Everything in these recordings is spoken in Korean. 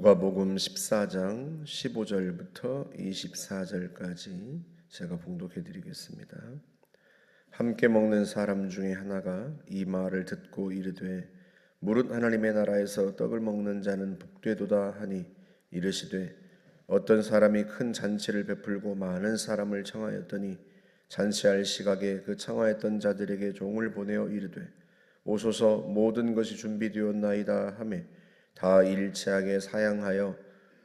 누가복음 14장 15절부터 24절까지 제가 봉독해 드리겠습니다. 함께 먹는 사람 중에 하나가 이 말을 듣고 이르되 무릇 하나님의 나라에서 떡을 먹는 자는 복되도다 하니 이르시되 어떤 사람이 큰 잔치를 베풀고 많은 사람을 청하였더니 잔치할 시각에 그 청하였던 자들에게 종을 보내어 이르되 오소서 모든 것이 준비되었나이다 하매 다 일치하게 사양하여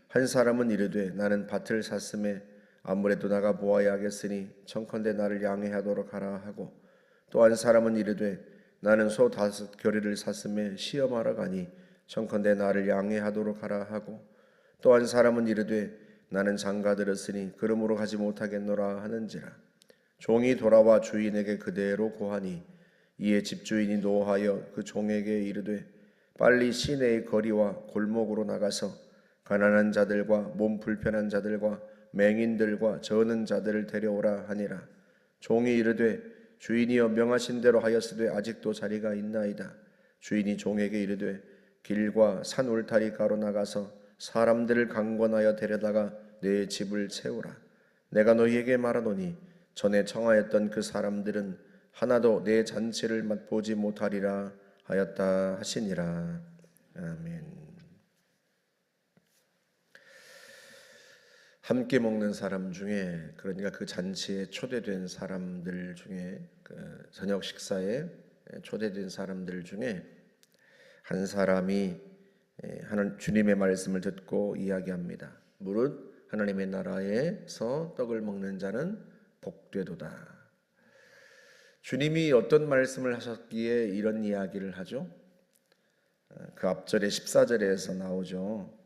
한 사람은 이르되 나는 밭을 샀음에 아무래도 나가 보아야겠으니 청컨대 나를 양해하도록 하라 하고 또 한 사람은 이르되 나는 소 5겨레를 샀음에 시험하러 가니 청컨대 나를 양해하도록 하라 하고 또 한 사람은 이르되 나는 장가 들었으니 그러므로 가지 못하겠노라 하는지라. 종이 돌아와 주인에게 그대로 고하니 이에 집주인이 노하여 그 종에게 이르되 빨리 시내의 거리와 골목으로 나가서 가난한 자들과 몸 불편한 자들과 맹인들과 저는 자들을 데려오라 하니라. 종이 이르되 주인이여 명하신 대로 하였으되 아직도 자리가 있나이다. 주인이 종에게 이르되 길과 산 울타리 가로 나가서 사람들을 강권하여 데려다가 내 집을 채우라. 내가 너희에게 말하노니 전에 청하였던 그 사람들은 하나도 내 잔치를 맛보지 못하리라 하였다 하시니라. 아멘. 함께 먹는 사람 중에, 그러니까 그 잔치에 초대된 사람들 중에, 그 저녁 식사에 초대된 사람들 중에 한 사람이 주님의 말씀을 듣고 이야기합니다. 무릇 하나님의 나라에서 떡을 먹는 자는 복되도다. 주님이 어떤 말씀을 하셨기에 이런 이야기를 하죠? 그 앞절에 14절에서 나오죠.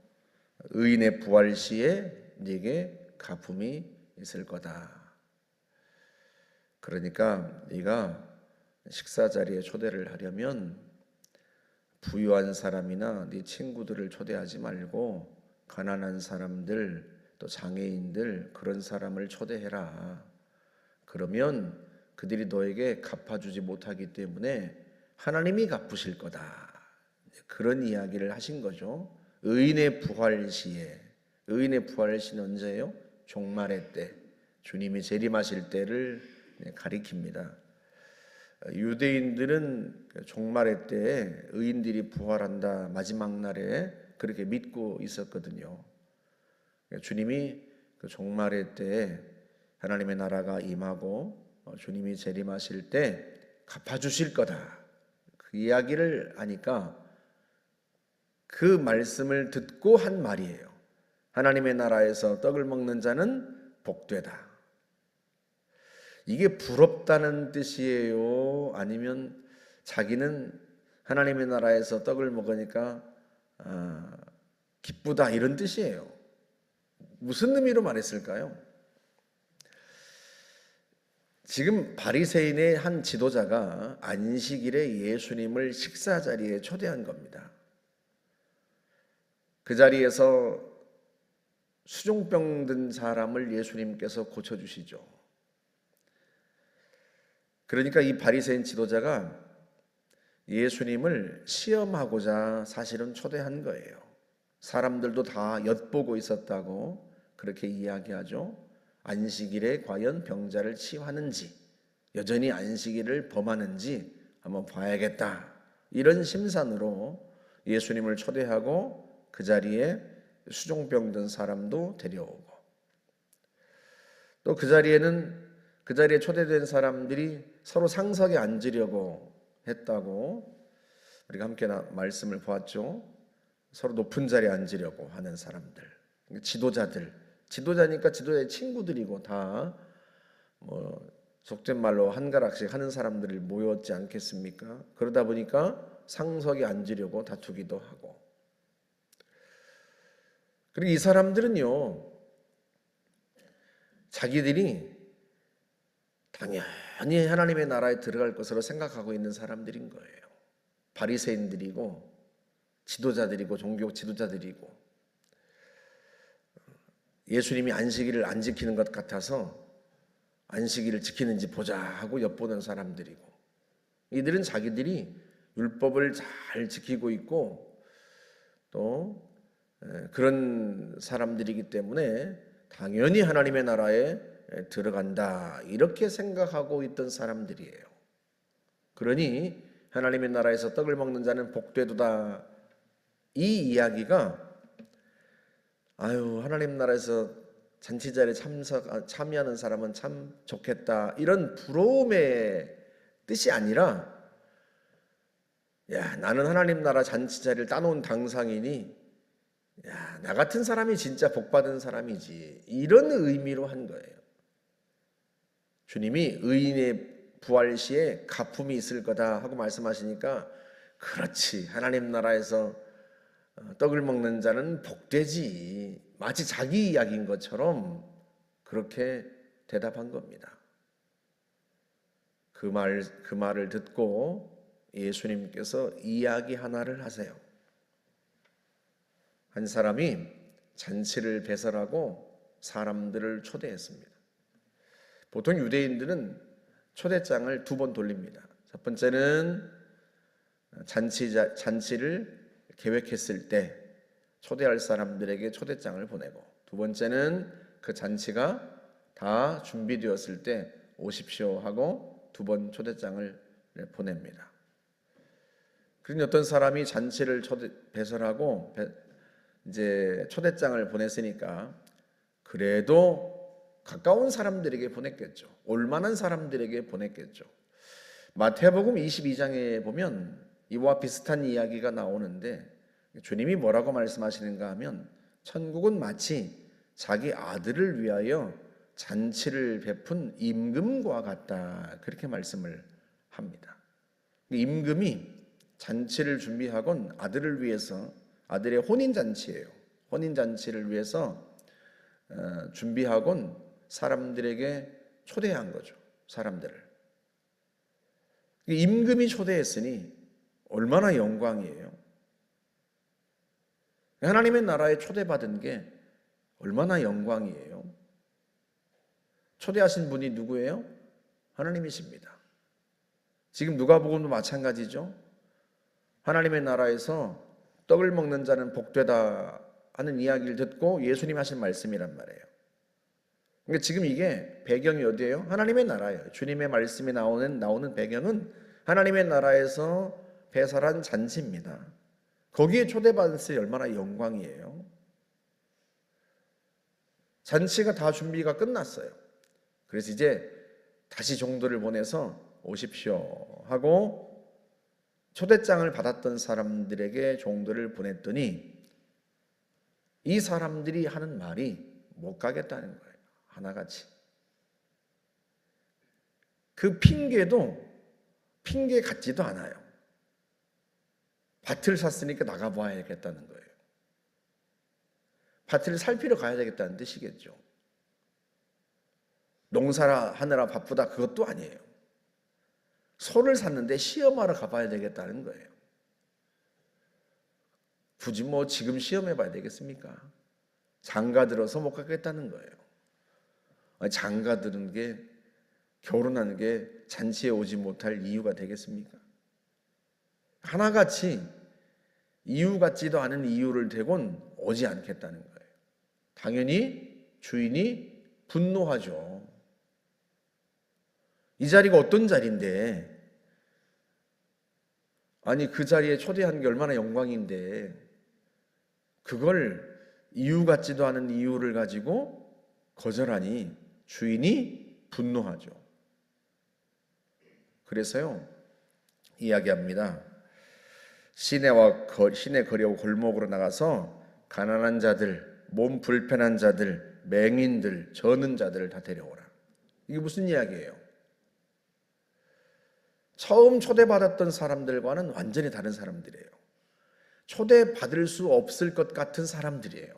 의인의 부활 시에 네게 가품이 있을 거다. 그러니까 네가 식사 자리에 초대를 하려면 부유한 사람이나 네 친구들을 초대하지 말고 가난한 사람들, 또 장애인들, 그런 사람을 초대해라. 그러면 그들이 너에게 갚아주지 못하기 때문에 하나님이 갚으실 거다. 그런 이야기를 하신 거죠. 의인의 부활 시에, 의인의 부활 시는 언제예요? 종말의 때, 주님이 재림하실 때를 가리킵니다. 유대인들은 종말의 때에 의인들이 부활한다, 마지막 날에 그렇게 믿고 있었거든요. 주님이 그 종말의 때에 하나님의 나라가 임하고 주님이 재림하실 때 갚아주실 거다. 그 이야기를 하니까 그 말씀을 듣고 한 말이에요. 하나님의 나라에서 떡을 먹는 자는 복되다. 이게 부럽다는 뜻이에요? 아니면 자기는 하나님의 나라에서 떡을 먹으니까 기쁘다 이런 뜻이에요? 무슨 의미로 말했을까요? 지금 바리새인의 한 지도자가 안식일에 예수님을 식사 자리에 초대한 겁니다. 그 자리에서 수종병 든 사람을 예수님께서 고쳐주시죠. 그러니까 이 바리새인 지도자가 예수님을 시험하고자 사실은 초대한 거예요. 사람들도 다 엿보고 있었다고 그렇게 이야기하죠. 안식일에 과연 병자를 치유하는지, 여전히 안식일을 범하는지 한번 봐야겠다. 이런 심산으로 예수님을 초대하고 그 자리에 수종병 든 사람도 데려오고, 또 그 자리에 초대된 사람들이 서로 상석에 앉으려고 했다고 우리가 함께 말씀을 보았죠. 서로 높은 자리에 앉으려고 하는 사람들, 지도자니까 지도자의 친구들이고 다 속된 말로 한 가락씩 하는 사람들이 모였지 않겠습니까? 그러다 보니까 상석에 앉으려고 다투기도 하고, 그리고 이 사람들은요, 자기들이 당연히 하나님의 나라에 들어갈 것으로 생각하고 있는 사람들인 거예요. 바리새인들이고 지도자들이고 종교 지도자들이고, 예수님이 안식일을 안 지키는 것 같아서 안식일을 지키는지 보자 하고 엿보는 사람들이고, 이들은 자기들이 율법을 잘 지키고 있고 또 그런 사람들이기 때문에 당연히 하나님의 나라에 들어간다 이렇게 생각하고 있던 사람들이에요. 그러니 하나님의 나라에서 떡을 먹는 자는 복되도다, 이 이야기가 하나님 나라에서 잔치자리에 참여하는 사람은 참 좋겠다 이런 부러움의 뜻이 아니라, 나는 하나님 나라 잔치자리를 따놓은 당상이니 나 같은 사람이 진짜 복받은 사람이지, 이런 의미로 한 거예요. 주님이 의인의 부활 시에 가품이 있을 거다 하고 말씀하시니까, 그렇지, 하나님 나라에서 떡을 먹는 자는 복되지, 마치 자기 이야기인 것처럼 그렇게 대답한 겁니다. 그 말을 듣고 예수님께서 이야기 하나를 하세요. 한 사람이 잔치를 배설하고 사람들을 초대했습니다. 보통 유대인들은 초대장을 2번 돌립니다. 첫 번째는 잔치를 계획했을 때 초대할 사람들에게 초대장을 보내고, 두 번째는 그 잔치가 다 준비되었을 때 오십시오 하고 2번 초대장을 보냅니다. 그러니 어떤 사람이 잔치를 배설하고 이제 초대장을 보냈으니까 그래도 가까운 사람들에게 보냈겠죠. 올만한 사람들에게 보냈겠죠. 마태복음 22장에 보면 이와 비슷한 이야기가 나오는데, 주님이 뭐라고 말씀하시는가 하면, 천국은 마치 자기 아들을 위하여 잔치를 베푼 임금과 같다, 그렇게 말씀을 합니다. 임금이 잔치를 준비하곤 아들을 위해서, 아들의 혼인잔치예요. 혼인잔치를 위해서 준비하곤 사람들에게 초대한 거죠. 사람들을. 임금이 초대했으니 얼마나 영광이에요. 하나님의 나라에 초대받은 게 얼마나 영광이에요. 초대하신 분이 누구예요? 하나님이십니다. 지금 누가복음도 마찬가지죠. 하나님의 나라에서 떡을 먹는 자는 복되다 하는 이야기를 듣고 예수님 하신 말씀이란 말이에요. 그러니까 지금 이게 배경이 어디예요? 하나님의 나라예요. 주님의 말씀이 나오는 배경은 하나님의 나라에서 배설한 잔치입니다. 거기에 초대받았을 때 얼마나 영광이에요. 잔치가 다 준비가 끝났어요. 그래서 이제 다시 종들을 보내서 오십시오 하고 초대장을 받았던 사람들에게 종들을 보냈더니, 이 사람들이 하는 말이 못 가겠다는 거예요. 하나같이. 그 핑계도 핑계 같지도 않아요. 밭을 샀으니까 나가봐야겠다는 거예요. 밭을 살피러 가야 되겠다는 뜻이겠죠. 농사하느라 바쁘다, 그것도 아니에요. 소를 샀는데 시험하러 가봐야 되겠다는 거예요. 굳이 지금 시험해 봐야 되겠습니까? 장가 들어서 못 가겠다는 거예요. 장가 드는 게, 결혼하는 게 잔치에 오지 못할 이유가 되겠습니까? 하나같이 이유 같지도 않은 이유를 대곤 오지 않겠다는 거예요. 당연히 주인이 분노하죠. 이 자리가 어떤 자리인데, 아니 그 자리에 초대한 게 얼마나 영광인데, 그걸 이유 같지도 않은 이유를 가지고 거절하니 주인이 분노하죠. 그래서요, 이야기합니다. 시내 거리와 골목으로 나가서 가난한 자들, 몸 불편한 자들, 맹인들, 저는 자들을 다 데려오라. 이게 무슨 이야기예요? 처음 초대받았던 사람들과는 완전히 다른 사람들이에요. 초대받을 수 없을 것 같은 사람들이에요.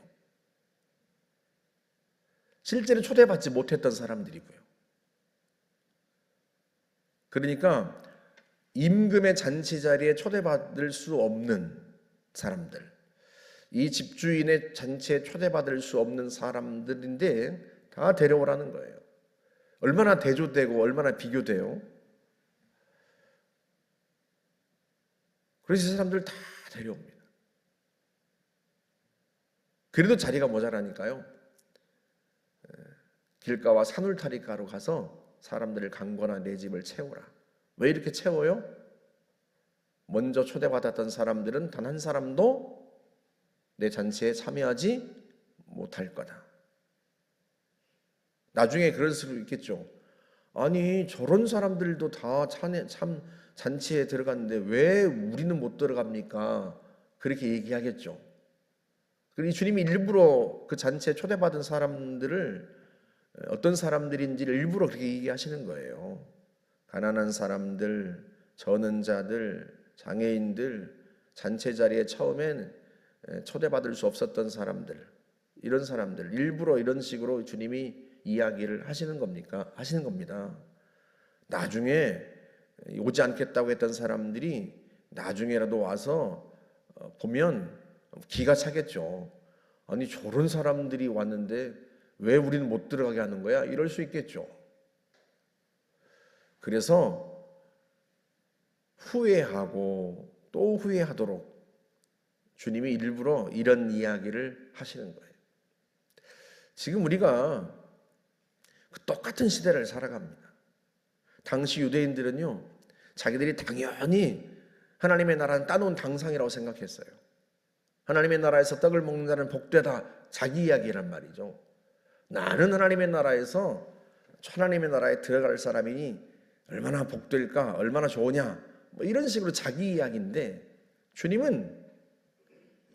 실제로 초대받지 못했던 사람들이고요. 그러니까 임금의 잔치 자리에 초대받을 수 없는 사람들, 이 집주인의 잔치에 초대받을 수 없는 사람들인데 다 데려오라는 거예요. 얼마나 대조되고 얼마나 비교돼요. 그래서 이 사람들 다 데려옵니다. 그래도 자리가 모자라니까요. 길가와 산울타리가로 가서 사람들을 강거나 내 집을 채우라. 왜 이렇게 채워요? 먼저 초대받았던 사람들은 단 한 사람도 내 잔치에 참여하지 못할 거다. 나중에 그럴 수도 있겠죠. 아니 저런 사람들도 다 참 잔치에 들어갔는데 왜 우리는 못 들어갑니까? 그렇게 얘기하겠죠. 그러니 주님이 일부러 그 잔치에 초대받은 사람들을 어떤 사람들인지를 일부러 그렇게 얘기하시는 거예요. 가난한 사람들, 저는 자들, 장애인들, 잔치 자리에 처음엔 초대받을 수 없었던 사람들, 이런 사람들 일부러 이런 식으로 주님이 이야기를 하시는 겁니까? 하시는 겁니다. 나중에 오지 않겠다고 했던 사람들이 나중에라도 와서 보면 기가 차겠죠. 아니 저런 사람들이 왔는데 왜 우리는 못 들어가게 하는 거야? 이럴 수 있겠죠. 그래서 후회하고 또 후회하도록 주님이 일부러 이런 이야기를 하시는 거예요. 지금 우리가 그 똑같은 시대를 살아갑니다. 당시 유대인들은요, 자기들이 당연히 하나님의 나라는 따놓은 당상이라고 생각했어요. 하나님의 나라에서 떡을 먹는 자는 복되다, 자기 이야기란 말이죠. 나는 하나님의 나라에서 하나님의 나라에 들어갈 사람이니 얼마나 복될까, 얼마나 좋으냐, 뭐 이런 식으로 자기 이야기인데 주님은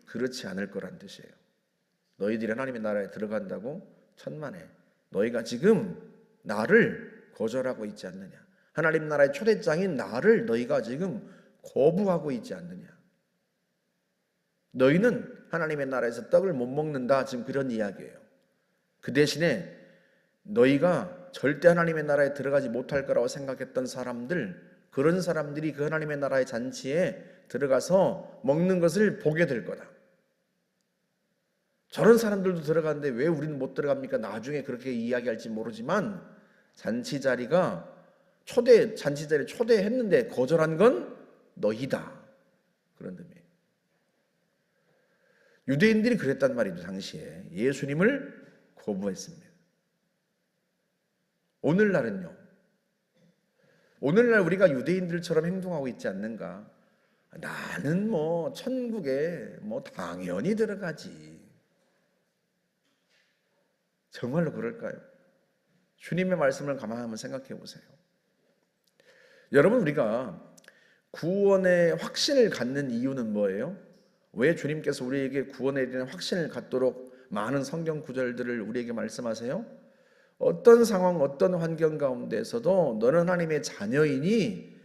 그렇지 않을 거란 뜻이에요. 너희들이 하나님의 나라에 들어간다고 천만에 너희가 지금 나를 거절하고 있지 않느냐, 하나님 나라의 초대장인 나를 너희가 지금 거부하고 있지 않느냐, 너희는 하나님의 나라에서 떡을 못 먹는다, 지금 그런 이야기예요. 그 대신에 너희가 절대 하나님의 나라에 들어가지 못할 거라고 생각했던 사람들, 그런 사람들이 그 하나님의 나라의 잔치에 들어가서 먹는 것을 보게 될 거다. 저런 사람들도 들어가는데 왜 우리는 못 들어갑니까? 나중에 그렇게 이야기할지 모르지만 잔치 자리가 잔치 자리에 초대했는데 거절한 건 너희다, 그런 의미예요. 유대인들이 그랬단 말이죠. 당시에 예수님을 거부했습니다. 오늘날은요, 오늘날 우리가 유대인들처럼 행동하고 있지 않는가? 나는 뭐 천국에 뭐 당연히 들어가지. 정말로 그럴까요? 주님의 말씀을 가만히 한번 생각해 보세요. 여러분, 우리가 구원의 확신을 갖는 이유는 뭐예요? 왜 주님께서 우리에게 구원에 대한 확신을 갖도록 많은 성경 구절들을 우리에게 말씀하세요? 어떤 상황, 어떤 환경 가운데서도 너는 하나님의 자녀이니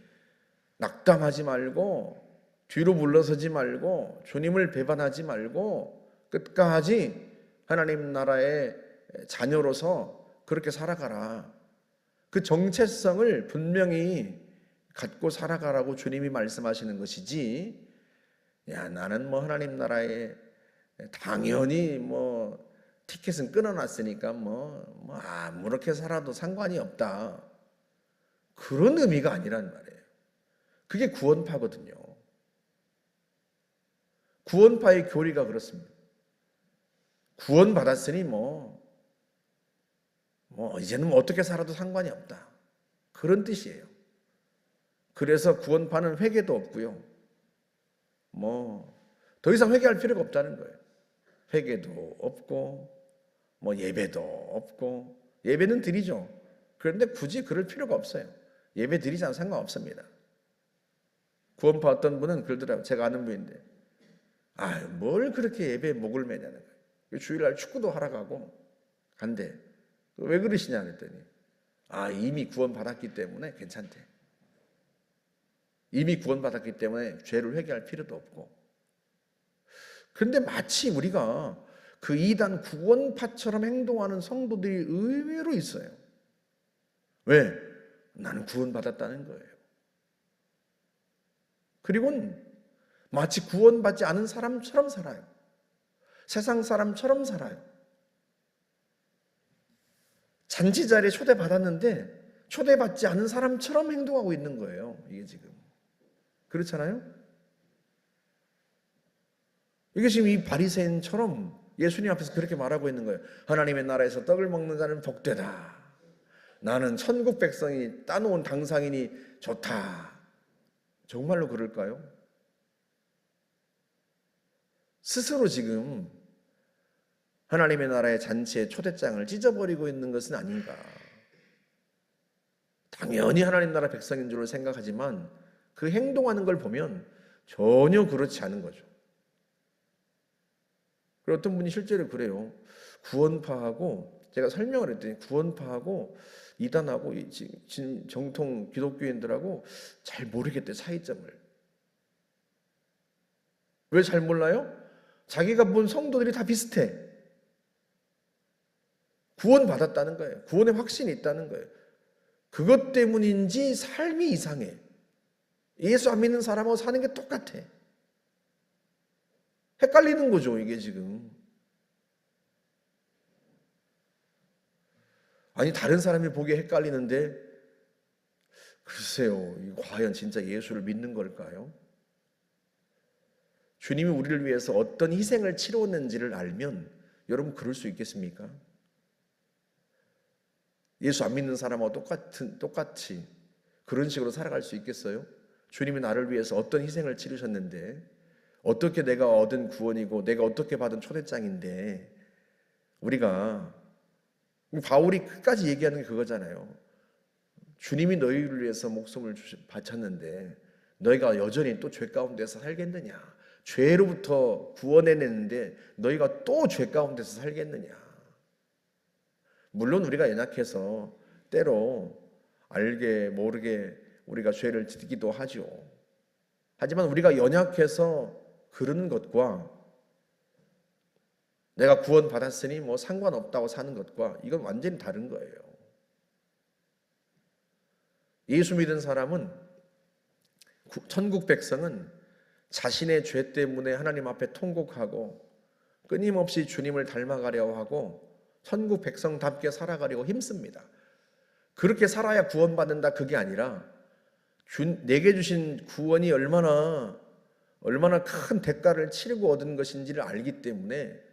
낙담하지 말고 뒤로 물러서지 말고 주님을 배반하지 말고 끝까지 하나님 나라의 자녀로서 그렇게 살아가라. 그 정체성을 분명히 갖고 살아가라고 주님이 말씀하시는 것이지, 야 나는 뭐 하나님 나라에 당연히 뭐 티켓은 끊어놨으니까 뭐 아무렇게 살아도 상관이 없다, 그런 의미가 아니란 말이에요. 그게 구원파거든요. 구원파의 교리가 그렇습니다. 구원받았으니 뭐 이제는 뭐 어떻게 살아도 상관이 없다, 그런 뜻이에요. 그래서 구원파는 회개도 없고요, 뭐 더 이상 회개할 필요가 없다는 거예요. 회개도 없고 뭐 예배도 없고, 예배는 드리죠. 그런데 굳이 그럴 필요가 없어요. 예배 드리지 않아도 상관없습니다. 구원파 어떤 분은 그러더라고요. 제가 아는 분인데, 뭘 그렇게 예배에 목을 매냐는 거예요. 주일날 축구도 하러 가고 간대. 왜 그러시냐 그랬더니 이미 구원받았기 때문에 괜찮대. 이미 구원받았기 때문에 죄를 회개할 필요도 없고. 그런데 마치 우리가 그 이단 구원파처럼 행동하는 성도들이 의외로 있어요. 왜? 나는 구원받았다는 거예요. 그리고는 마치 구원받지 않은 사람처럼 살아요. 세상 사람처럼 살아요. 잔치 자리에 초대받았는데 초대받지 않은 사람처럼 행동하고 있는 거예요. 이게 지금 그렇잖아요? 이게 지금 이 바리새인처럼 예수님 앞에서 그렇게 말하고 있는 거예요. 하나님의 나라에서 떡을 먹는 자는 복되다. 나는 천국 백성이 따놓은 당상이니 좋다. 정말로 그럴까요? 스스로 지금 하나님의 나라의 잔치의 초대장을 찢어버리고 있는 것은 아닌가. 당연히 하나님 나라 백성인 줄 생각하지만 그 행동하는 걸 보면 전혀 그렇지 않은 거죠. 그리고 어떤 분이 실제로 그래요. 구원파하고 제가 설명을 했더니 구원파하고 이단하고 정통 기독교인들하고 잘 모르겠대, 차이점을. 왜 잘 몰라요? 자기가 본 성도들이 다 비슷해. 구원받았다는 거예요. 구원의 확신이 있다는 거예요. 그것 때문인지 삶이 이상해. 예수 안 믿는 사람하고 사는 게 똑같아. 헷갈리는 거죠, 이게 지금. 아니, 다른 사람이 보기에 헷갈리는데, 글쎄요, 과연 진짜 예수를 믿는 걸까요? 주님이 우리를 위해서 어떤 희생을 치렀는지를 알면 여러분 그럴 수 있겠습니까? 예수 안 믿는 사람하고 똑같이 그런 식으로 살아갈 수 있겠어요? 주님이 나를 위해서 어떤 희생을 치르셨는데, 어떻게 내가 얻은 구원이고 내가 어떻게 받은 초대장인데, 우리가 바울이 끝까지 얘기하는 게 그거잖아요. 주님이 너희를 위해서 목숨을 바쳤는데 너희가 여전히 또 죄 가운데서 살겠느냐? 죄로부터 구원해냈는데 너희가 또 죄 가운데서 살겠느냐? 물론 우리가 연약해서 때로 알게 모르게 우리가 죄를 짓기도 하죠. 하지만 우리가 연약해서 그러는 것과 내가 구원받았으니 뭐 상관없다고 사는 것과 이건 완전히 다른 거예요. 예수 믿은 사람은, 천국 백성은 자신의 죄 때문에 하나님 앞에 통곡하고 끊임없이 주님을 닮아가려 하고 천국 백성답게 살아가려고 힘씁니다. 그렇게 살아야 구원받는다, 그게 아니라 내게 주신 구원이 얼마나 큰 대가를 치르고 얻은 것인지를 알기 때문에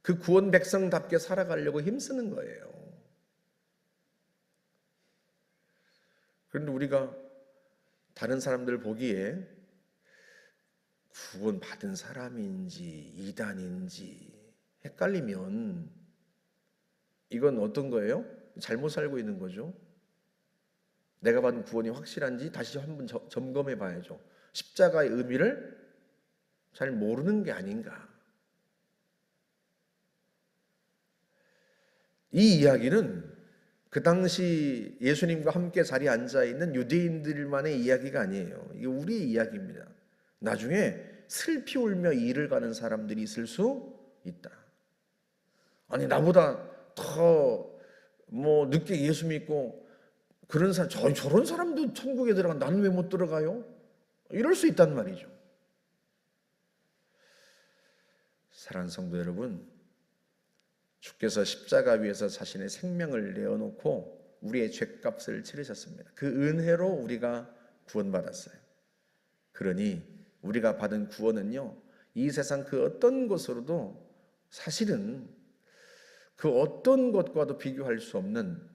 그 구원 백성답게 살아가려고 힘쓰는 거예요. 그런데 우리가 다른 사람들 보기에 구원 받은 사람인지 이단인지 헷갈리면 이건 어떤 거예요? 잘못 살고 있는 거죠. 내가 받은 구원이 확실한지 다시 한번 점검해 봐야죠. 십자가의 의미를 잘 모르는 게 아닌가. 이 이야기는 그 당시 예수님과 함께 자리에 앉아 있는 유대인들만의 이야기가 아니에요. 이게 우리의 이야기입니다. 나중에 슬피 울며 일을 가는 사람들이 있을 수 있다. 아니, 나보다 더 늦게 예수 믿고 그런 사람, 저런 사람도 천국에 들어가, 나는 왜 못 들어가요? 이럴 수 있단 말이죠. 사랑하는 성도 여러분, 주께서 십자가 위에서 자신의 생명을 내어놓고 우리의 죄값을 치르셨습니다. 그 은혜로 우리가 구원받았어요. 그러니 우리가 받은 구원은요, 이 세상 그 어떤 것으로도 사실은 그 어떤 것과도 비교할 수 없는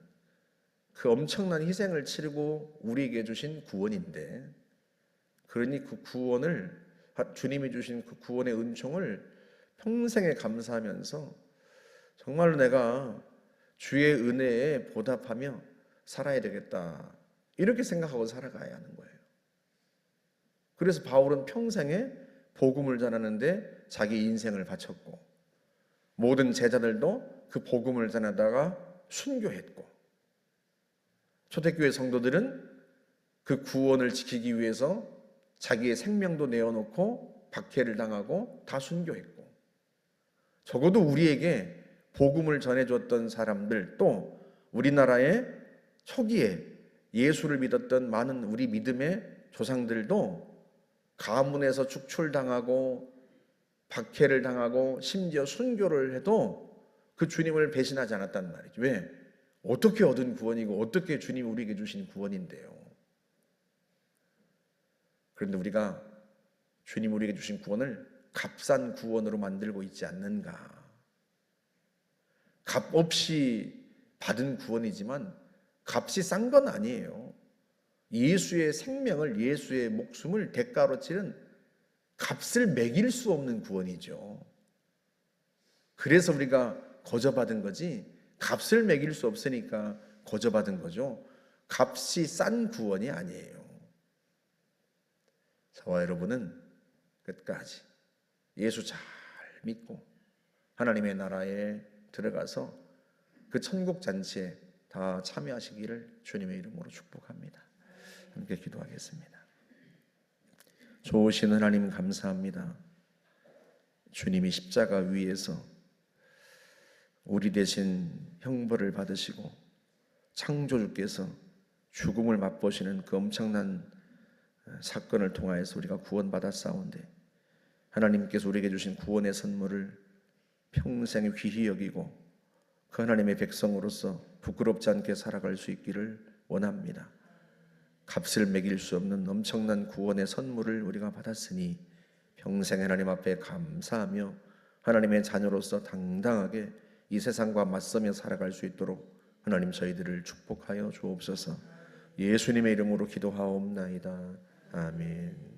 그 엄청난 희생을 치르고 우리에게 주신 구원인데, 그러니 그 구원을, 주님이 주신 그 구원의 은총을 평생에 감사하면서 정말로 내가 주의 은혜에 보답하며 살아야 되겠다, 이렇게 생각하고 살아가야 하는 거예요. 그래서 바울은 평생에 복음을 전하는데 자기 인생을 바쳤고, 모든 제자들도 그 복음을 전하다가 순교했고, 초대교회 성도들은 그 구원을 지키기 위해서 자기의 생명도 내어놓고 박해를 당하고 다 순교했고, 적어도 우리에게 복음을 전해줬던 사람들, 또 우리나라의 초기에 예수를 믿었던 많은 우리 믿음의 조상들도 가문에서 축출당하고 박해를 당하고 심지어 순교를 해도 그 주님을 배신하지 않았단 말이죠. 왜? 어떻게 얻은 구원이고 어떻게 주님이 우리에게 주신 구원인데요. 그런데 우리가 주님 우리에게 주신 구원을 값싼 구원으로 만들고 있지 않는가. 값 없이 받은 구원이지만 값이 싼 건 아니에요. 예수의 생명을, 예수의 목숨을 대가로 치른 값을 매길 수 없는 구원이죠. 그래서 우리가 거저받은 거지, 값을 매길 수 없으니까 거저받은 거죠. 값이 싼 구원이 아니에요. 저와 여러분은 끝까지 예수 잘 믿고 하나님의 나라에 들어가서 그 천국 잔치에 다 참여하시기를 주님의 이름으로 축복합니다. 함께 기도하겠습니다. 좋으신 하나님 감사합니다. 주님이 십자가 위에서 우리 대신 형벌을 받으시고 창조주께서 죽음을 맛보시는 그 엄청난 사건을 통하여서 우리가 구원받았사온데, 하나님께서 우리에게 주신 구원의 선물을 평생 귀히 여기고 그 하나님의 백성으로서 부끄럽지 않게 살아갈 수 있기를 원합니다. 값을 매길 수 없는 엄청난 구원의 선물을 우리가 받았으니 평생 하나님 앞에 감사하며 하나님의 자녀로서 당당하게 이 세상과 맞서며 살아갈 수 있도록 하나님 저희들을 축복하여 주옵소서. 예수님의 이름으로 기도하옵나이다. 아멘.